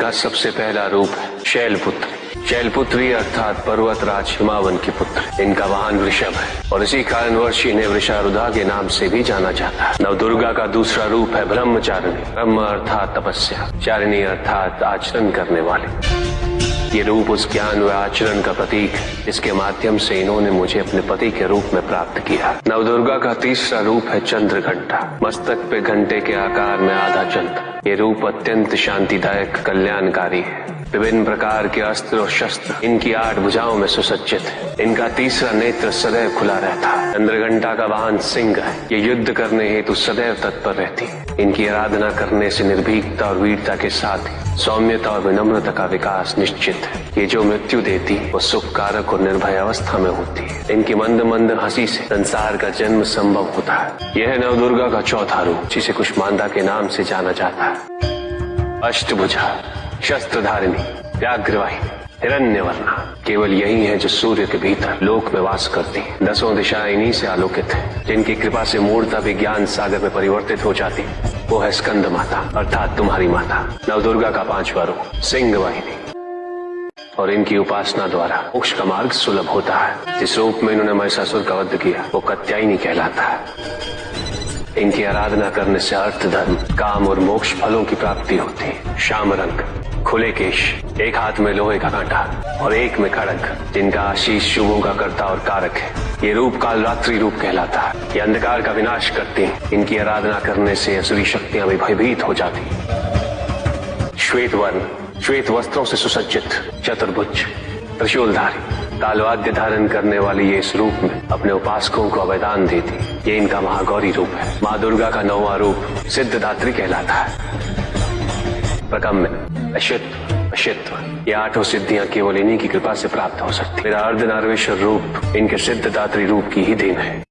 इनका सबसे पहला रूप है शैलपुत्री। शैलपुत्री अर्थात पर्वतराज हिमावन की पुत्र। इनका वाहन वृषभ है और इसी कारणवश इन्हें वृषारुधा के नाम से भी जाना जाता है। नवदुर्गा का दूसरा रूप है ब्रह्मचारिणी। ब्रह्म अर्थात तपस्या, चारिणी अर्थात आचरण करने वाले। ये रूप उस ज्ञान व आचरण का प्रतीक है जिसके माध्यम से इन्होंने मुझे अपने पति के रूप में प्राप्त किया। नवदुर्गा का तीसरा रूप है चंद्रघंटा। मस्तक पे घंटे के आकार में आधा चंद्र। ये रूप अत्यंत शांतिदायक कल्याणकारी है। विभिन्न प्रकार के अस्त्र और शस्त्र इनकी 8 भुजाओं में सुसज्जित है। इनका तीसरा नेत्र सदैव खुला रहता है। चंद्रघंटा का वाहन सिंह है। ये युद्ध करने हेतु सदैव तत्पर रहती है। इनकी आराधना करने से निर्भीकता और वीरता के साथ ही सौम्यता और विनम्रता का विकास निश्चित है। ये जो मृत्यु देती वो सुख कारक और निर्भय अवस्था में होती है। इनकी मंद मंद हंसी से संसार का जन्म संभव होता है। यह है नवदुर्गा का चौथा रूप जिसे कुष्मांडा के नाम से जाना जाता है। अष्टभुजा, शस्त्रधारिणी, व्याघ्रवाहिनी, हिरण्यवर्णा केवल यही है जो सूर्य के भीतर लोक में वास करती है। 10 दिशाएं इन्हीं से आलोकित है। जिनकी कृपा से मूर्ता भी ज्ञान सागर में परिवर्तित हो जाती है। वो है स्कंद माता अर्थात तुम्हारी माता। नवदुर्गा का 5वां रूप सिंह वाहिनी और इनकी उपासना द्वारा मोक्ष का मार्ग सुलभ होता है। जिस रूप में इन्होंने महिषासुर का वध किया वो कात्यायनी कहलाता है। इनकी आराधना करने से अर्थ, धर्म, काम और मोक्ष फलों की प्राप्ति होती है। श्याम रंग, खुले केश, एक हाथ में लोहे का कांटा और एक में खड़ग, जिनका आशीष शुभों का कर्ता और कारक है। ये रूप कालरात्रि रूप कहलाता है। ये अंधकार का विनाश करती हैं। इनकी आराधना करने से असुरी शक्तियां भी भयभीत हो जाती हैं। श्वेत वर्ण, श्वेत वस्त्रों से सुसज्जित, चतुर्भुज, त्रिशूलधारी, तालवाद्य धारण करने वाली ये इस रूप में अपने उपासकों को अवदान देती। ये इनका महागौरी रूप है। माँ दुर्गा का 9वां रूप सिद्धदात्री कहलाता है। प्रकम्य, अशित्व, ये 8 सिद्धियां केवल इन्हीं की कृपा से प्राप्त हो सकती। मेरा अर्धनारीश्वर रूप इनके सिद्धदात्री रूप की ही देन है।